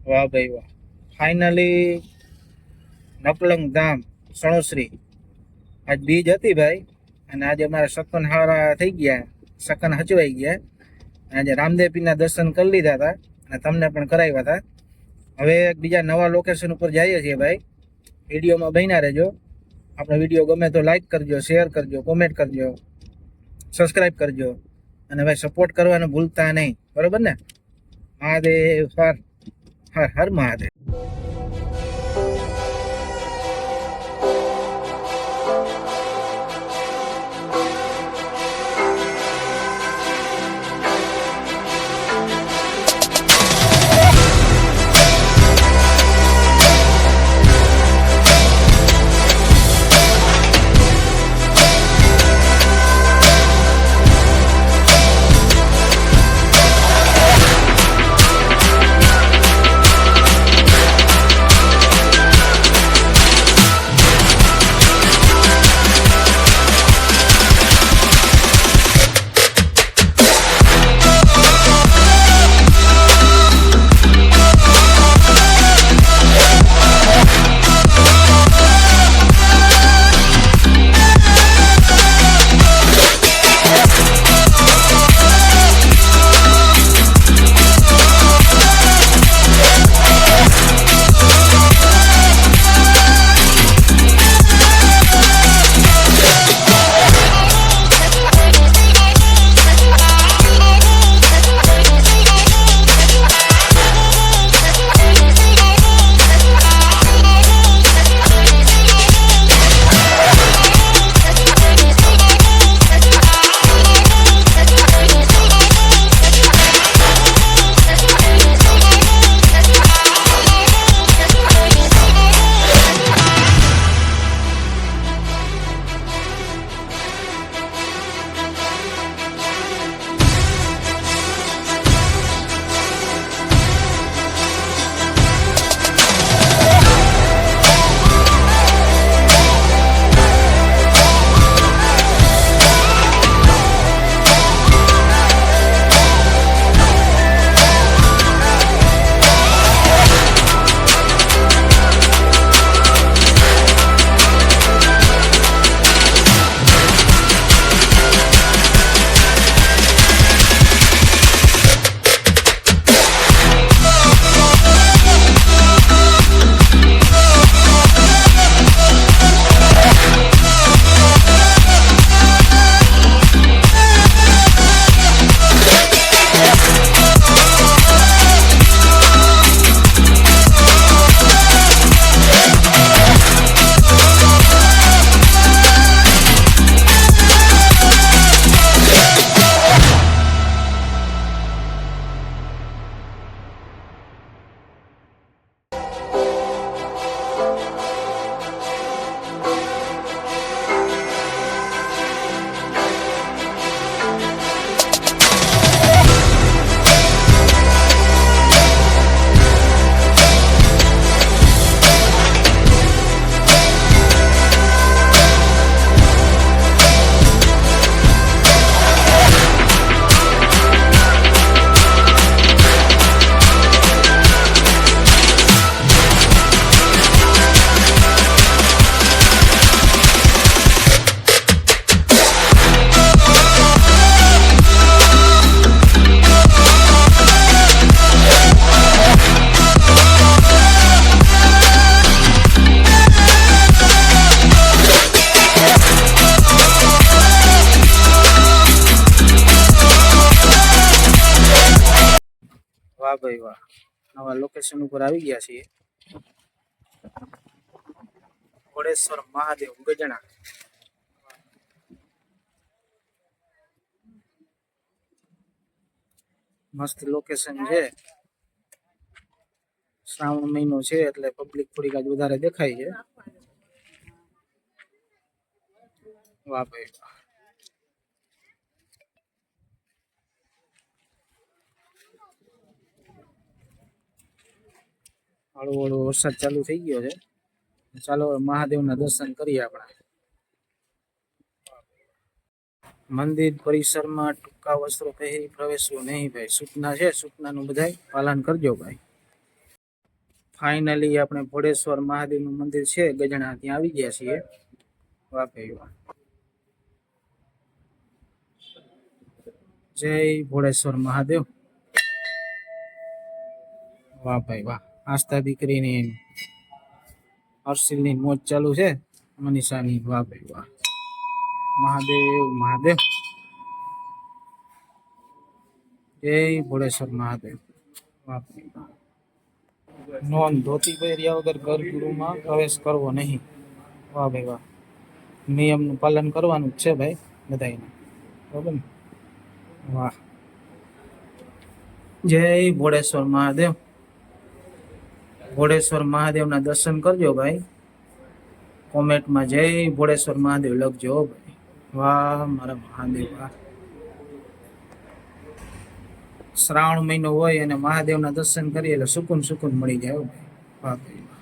વાહ ભાઈ વાહ. ફાઇનલી નકલંગ ધામ સણોસરી આજ બીજ હતી ભાઈ. અને આજે અમારા શકન હારા થઈ ગયા, શકન હચવાઈ ગયા. આજે રામદેવપીરના દર્શન કરી લીધા હતા અને તમને પણ કરાવ્યા હતા. હવે બીજા નવા લોકેશન ઉપર જઈએ છીએ ભાઈ. વિડીયોમાં બન્યા રહેજો. આપણો વિડીયો ગમે તો લાઈક કરજો, શેર કરજો, કોમેન્ટ કરજો, સબસ્ક્રાઈબ કરજો અને ભાઈ સપોર્ટ કરવાનું ભૂલતા નહીં, બરોબર ને? મહાદેવ હર હર હર મહાદેવ. વાહ ભાઈ વાહ. નવા લોકેશન ઉપર આવી ગયા છીએ. ઘોડેશ્વર મહાદેવ ગજણા. મસ્ત લોકેશન છે. શ્રાવણ મહિનો છે એટલે પબ્લિક થોડીક આજ વધારે દેખાય છે. વાહ ભાઈ વાહ. હળવો હળવો વરસાદ ચાલુ થઈ ગયો છે. ચાલો મહાદેવના દર્શન કરીએ આપણે. મંદિર પરિસરમાં ટૂંકા વસ્ત્રો પહેરી પ્રવેશવું નહીં ભાઈ. સૂચના છે, સૂચનાનું બધાય પાલન કરજો ભાઈ. ફાઇનલી આપણે ભોળેશ્વર મહાદેવનું મંદિર છે ગજણા, ત્યાં આવી ગયા છીએ. વાહ ભાઈ વાહ. જય ભોળેશ્વર મહાદેવ. વાહ ભાઈ વાહ. આસ્થા દીકરીની હર્ષિલની મોજ ચાલુ છે, મનીષાની. વાહ ભાઈ વાહ. મહાદેવ મહાદેવ. જય ભોળેશ્વર મહાદેવ. વાહ ભાઈ વાહ. નોંધ: ધોતી પહેર્યા વગર ગર્ભગૃહમાં પ્રવેશ કરવો નહીં. વાહ ભાઈ વાહ. નિયમનું પાલન કરવાનું જ છે ભાઈ બધાને, બરાબર ને? વાહ. જય ભોળેશ્વર મહાદેવ. ભોળેશ્વર મહાદેવના દર્શન કરજો ભાઈ. કોમેન્ટમાં જય ભોળેશ્વર મહાદેવ લખજો ભાઈ. વાહ મારા મહાદેવ વાહ. શ્રાવણ મહિનો હોય અને મહાદેવના દર્શન કરીએ એટલે સુકૂન સુકૂન મળી જાય ભાઈ. વાહ ભાઈ વાહ.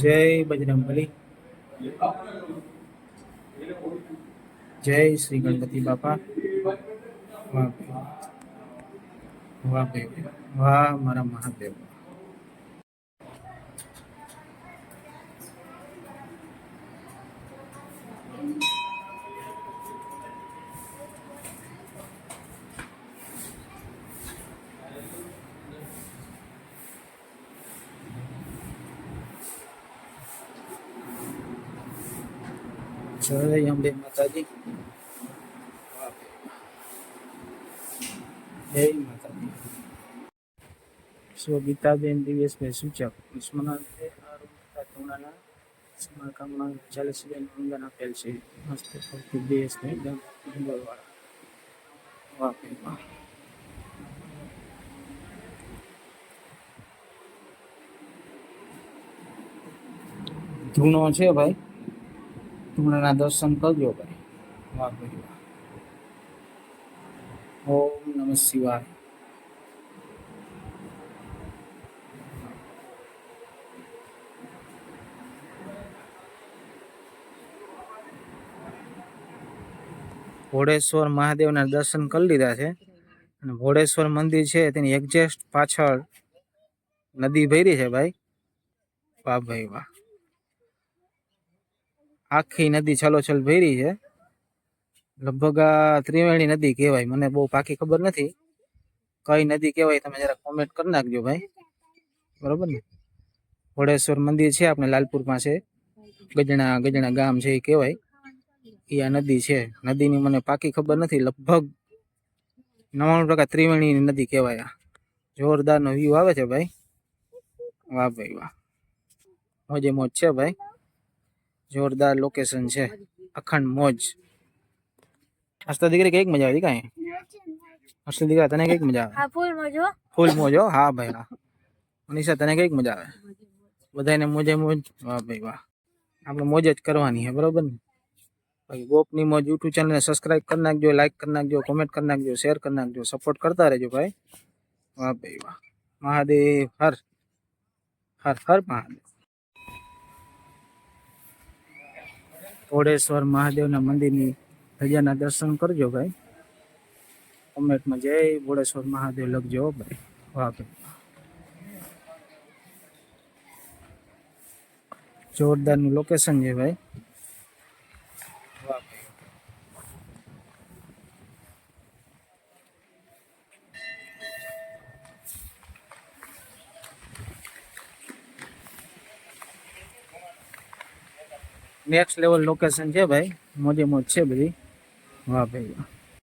જય બજરંગબલી. જય શ્રી ગણપતિ બાપા. વાહ ભાઈ વાહ. વાહ ભાઈ વાહ મારા મહાદેવ. જય અંબે માતાજી. જય માતાજી. ગીતાબેન દિવેશભાઈ સૂચક ઉસ્માનાબાદ ધોરણાના સમારકામમાં 40,000 અનુદાન આપેલ છે. મસ્ત દિવેશભાઈ ડુંગરવાળા. વાહ ભાઈ વાહ. ધૂણો છે ભાઈ, ધૂણાના દર્શન કરજો ભાઈ. વાહ ભાઈ વાહ. ઓમ નમઃ શિવાય. ભોળેશ્વર મહાદેવના દર્શન કરી લીધા છે અને ભોળેશ્વર મંદિર છે તેની એક્ઝેક્ટ પાછળ નદી ભરી છે ભાઈ. વાહ ભાઈ વાહ. આખી નદી છલોછલ ભરી છે. લગભગ આ ત્રિવેણી નદી કહેવાય. મને બહુ પાકી ખબર નથી કઈ નદી કહેવાય, તમે જરા કોમેન્ટ કરી નાખજો ભાઈ, બરોબર ને? ભોળેશ્વર મંદિર છે આપણે લાલપુર પાસે, ગજણા ગામ છે એ કહેવાય. એ આ નદી છે. નદીની મને પાકી ખબર નથી, લગભગ 99% ત્રિવેણી નદી કહેવાય. જોરદાર નો વ્યૂ આવે છે ભાઈ. વાહ ભાઈ વાહ. મોજે મોજ છે ભાઈ. જોરદાર લોકેશન છે, અખંડ મોજ. હસતા દીકરી કઈક મજા આવી કઈ? હસતા દીકરા તને કઈક મજા આવે? ફૂલ મોજ હો. હા ભાઈ હા. મનીષા તને કઈક મજા આવે? બધાને મોજે મોજ. વાહ ભાઈ વાહ. આપણે મોજ જ કરવાની છે, બરોબર ને? બાકી ગોપની મોજ યુટ્યુબ ચેનલને સબસ્ક્રાઇબ કરી નાખજો, લાઈક કરી નાખજો, કોમેન્ટ કરી નાખજો, શેર કરી નાખજો, સપોર્ટ કરતા રહેજો ભાઈ. વાહ ભાઈ વાહ. મહાદેવ હર હર હર મહાદેવ. ભોળેશ્વર મહાદેવના મંદિરની ધજાના દર્શન કરજો ભાઈ. કોમેન્ટમાં જય ભોળેશ્વર મહાદેવ લખજો ભાઈ. વાહ ભાઈ. જોરદારનું લોકેશન છે ભાઈ. નેક્સ્ટ લેવલ લોકેશન છે ભાઈ. મોજે મોજ છે બધી. વાહ ભાઈ વાહ.